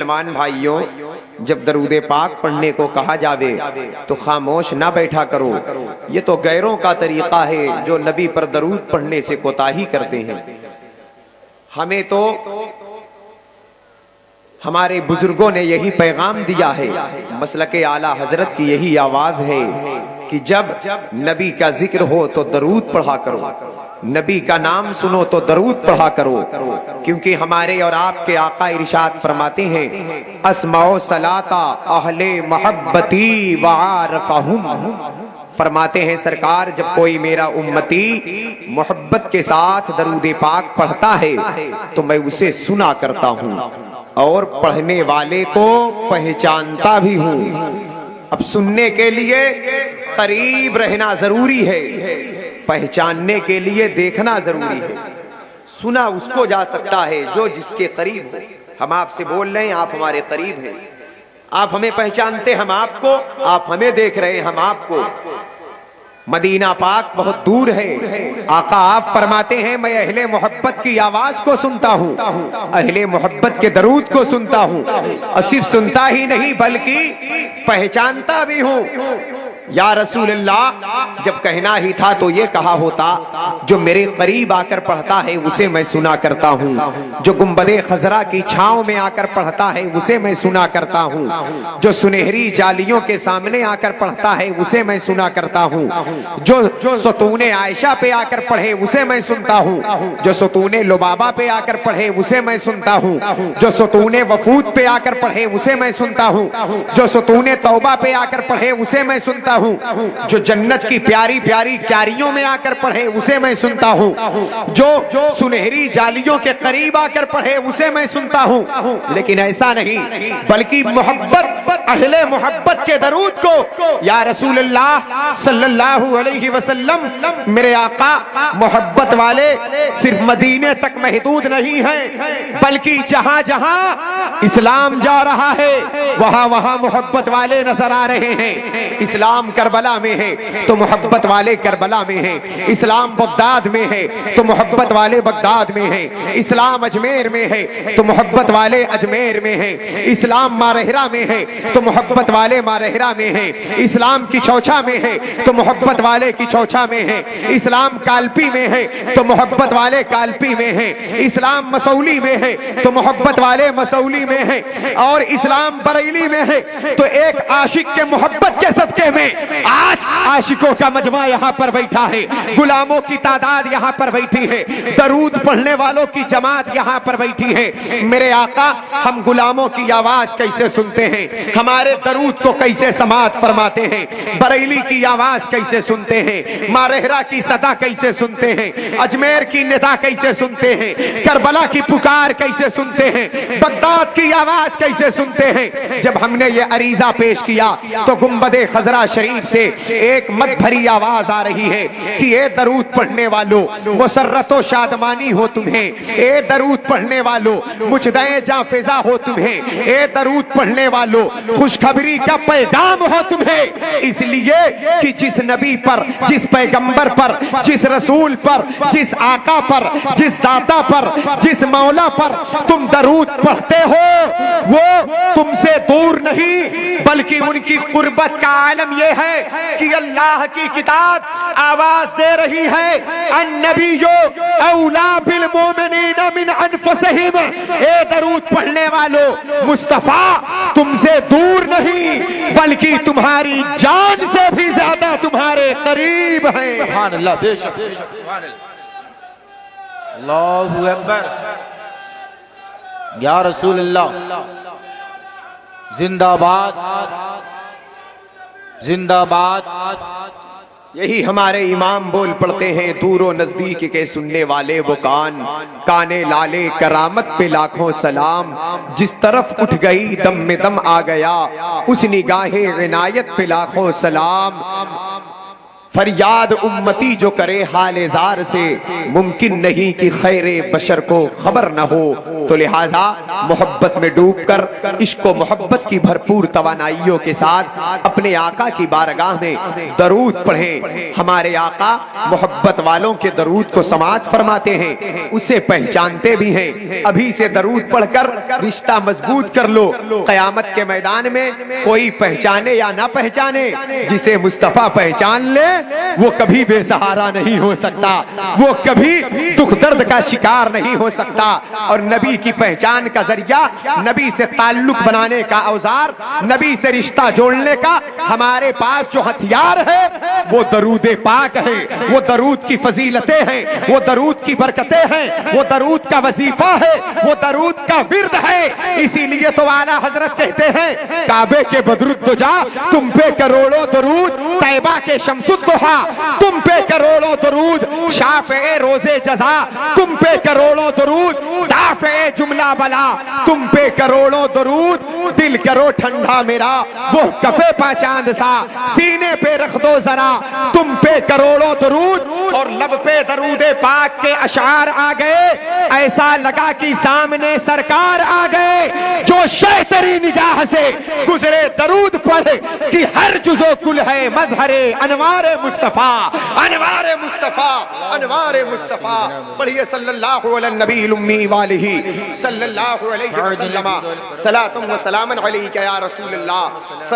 مسلمان بھائیوں، جب درود پاک پڑھنے کو کہا جاوے تو خاموش نہ بیٹھا کرو۔ یہ تو غیروں کا طریقہ ہے جو نبی پر درود پڑھنے سے کوتاہی کرتے ہیں۔ ہمیں تو ہمارے بزرگوں نے یہی پیغام دیا ہے، مسلک اعلیٰ حضرت کی یہی آواز ہے کہ جب نبی کا ذکر ہو تو درود پڑھا کرو، نبی کا نام سنو تو درود پڑھا کرو، کیونکہ ہمارے اور آپ کے آقا ارشاد فرماتے ہیں اسمع صلاۃ اہل محبتی وعارفہم، فرماتے ہیں سرکار جب کوئی میرا امتی محبت کے ساتھ درود پاک پڑھتا ہے تو میں اسے سنا کرتا ہوں اور پڑھنے والے کو پہچانتا بھی ہوں۔ اب سننے کے لیے قریب رہنا ضروری ہے، پہچاننے کے لیے دیکھنا ضروری ہے۔ سنا اس کو جا سکتا ہے جو جس کے قریب ہو۔ ہم آپ سے بول رہے ہیں، آپ ہمارے قریب ہیں، آپ ہمیں پہچانتے، ہم آپ کو، آپ ہمیں دیکھ رہے ہیں، ہم آپ کو۔ مدینہ پاک بہت دور ہے، آقا آپ فرماتے ہیں میں اہل محبت کی آواز کو سنتا ہوں، اہل محبت کے درود کو سنتا ہوں، اور صرف سنتا ہی نہیں بلکہ پہچانتا بھی ہوں۔ یا رسول اللہ، جب کہنا ہی تھا تو یہ کہا ہوتا جو میرے قریب آ کر پڑھتا ہے اسے میں سنا کرتا ہوں، جو گنبد خضرا کی چھاؤں میں آ کر پڑھتا ہے اسے میں سنا کرتا ہوں، جو سنہری جالیوں کے سامنے آ کر پڑھتا ہے اسے میں سنا کرتا ہوں، جو ستون عائشہ پہ آ کر پڑھے اسے میں سنتا ہوں، جو ستون لبابہ پہ آ کر پڑھے اسے میں سنتا ہوں، جو ستون وفود پہ آ کر پڑھے اسے میں سنتا ہوں، جو ستون توبہ پہ آ کر پڑھے اسے میں سنتا ہوں، جو جنت کی پیاری پیاری کیاریوں میں آ کر پڑھے اسے میں سنتا ہوں، جو سنہری جالیوں کے قریب آ کر پڑھے اسے میں سنتا ہوں۔ لیکن ایسا نہیں، بلکہ محبت، اہل محبت کے درود کو یا رسول اللہ صلی اللہ علیہ وسلم، میرے آقا محبت والے صرف مدینے تک محدود نہیں ہیں، بلکہ جہاں جہاں اسلام جا رہا ہے وہاں وہاں محبت والے نظر آ رہے ہیں۔ اسلام کربلا میں ہے تو محبت والے کربلا میں ہیں، اسلام بغداد میں ہے تو محبت والے بغداد میں ہیں، اسلام اجمیر میں ہے تو محبت والے اجمیر میں ہیں، اسلام مارہرہ میں ہے تو محبت والے مارہرہ میں ہیں، اسلام کی چوچھا میں ہے تو محبت والے کی چوچھا میں ہیں، اسلام کالپی میں ہے تو محبت والے کالپی میں ہیں، اسلام مسولی میں ہے تو محبت والے مسولی میں ہیں، اور اسلام بریلی میں ہے تو ایک عاشق کے محبت کے صدقے میں آج عاشقوں کا مجمع یہاں پر بیٹھا ہے، غلاموں کی تعداد یہاں پر بیٹھی ہے، درود پڑھنے والوں کی جماعت یہاں پر بیٹھی ہے۔ میرے آقا ہم غلاموں کی آواز کیسے سنتے ہیں، ہمارے درود کو کیسے سماعت فرماتے ہیں، بریلی کی آواز کیسے سنتے ہیں، مارہرہ کی صدا کیسے سنتے ہیں، اجمیر کی ندا کیسے سنتے ہیں، کربلا کی پکار کیسے سنتے ہیں، بغداد کی آواز کیسے سنتے ہیں۔ جب ہم نے یہ عریضہ پیش کیا تو گنبد خضرا شریف سے ایک مد بھری آواز آ رہی ہے کہ اے درود پڑھنے والوں مسرت و شادمانی ہو تمہیں، اے درود پڑھنے والوں مجدے جاں فضا ہو تمہیں، اے درود پڑھنے والوں خوشخبری کا پیغام ہو تمہیں، اس لیے کہ جس نبی پر، جس پیغمبر پر، جس رسول پر، جس آقا پر، جس داتا پر، جس مولا پر تم درود پڑھتے ہو وہ تم سے دور نہیں بلکہ ان کی قربت کا عالم یہ ہے کہ اللہ کی کتاب آواز دے رہی ہے النبی اولا بالمومنین من انفسہم، اے درود پڑھنے والوں مصطفیٰ تم سے دور نہیں بلکہ تمہاری جان سے بھی زیادہ تمہارے قریب ہیں۔ سبحان اللہ، بے شک سبحان اللہ، اللہ اکبر، یا رسول اللہ زندہ باد، زندہ باد۔ یہی ہمارے امام بول پڑتے ہیں دور و نزدیک کے سننے والے وہ کان، کانے لالے کرامت پہ لاکھوں سلام، جس طرف اٹھ گئی دم میں دم آ گیا اس نگاہ عنایت پہ لاکھوں سلام۔ فریاد امتی جو کرے حال زار سے، ممکن نہیں کہ خیر بشر کو خبر نہ ہو۔ تو لہٰذا محبت میں ڈوب کر عشق و محبت کی بھرپور توانائیوں کے ساتھ اپنے آقا کی بارگاہ میں درود پڑھیں۔ ہمارے آقا محبت والوں کے درود کو سماعت فرماتے ہیں، اسے پہچانتے بھی ہیں۔ ابھی سے درود پڑھ کر رشتہ مضبوط کر لو، قیامت کے میدان میں کوئی پہچانے یا نہ پہچانے، جسے مصطفیٰ پہچان لے وہ کبھی بے سہارا نہیں ہو سکتا، وہ کبھی دکھ درد کا شکار نہیں ہو سکتا۔ اور نبی کی پہچان کا ذریعہ، نبی سے تعلق بنانے کا اوزار، نبی سے رشتہ جوڑنے کا ہمارے پاس جو ہتھیار ہے وہ درود پاک ہے، وہ درود کی فضیلتیں ہیں، وہ درود کی برکتیں ہیں، وہ درود کا وظیفہ ہے، وہ درود کا ورد ہے۔ اسی لیے تو اعلیٰ حضرت کہتے ہیں کعبے کے بدرالدجا تم پہ کروڑوں درود، طیبہ کے شمس الضحا تم پہ کروڑوں درود، شافع روز جزا تم پہ کروڑوں درود، دافع جملہ بلا تم پہ کروڑوں درود۔ دل کرو ٹھنڈا میرا وہ کفے پا چاند سا، سینے پہ رکھ دو ذرا تم پہ کروڑوں درود۔ اور لب پہ درود پاک کے اشعار آ گئے، ایسا لگا کہ سامنے سرکار آ گئے۔ جو شے تیری نگاہ سے گزرے درود پڑھ کہ ہر جزو کل ہے مظہر انوار مصطفیٰ، انوار مصطفیٰ، انوار مصطفیٰ۔ پڑھیے صلی اللہ علی النبی الامی والہ صلی اللہ علیہ وسلم، صلاۃ و سلام علیک یا رسول اللہ۔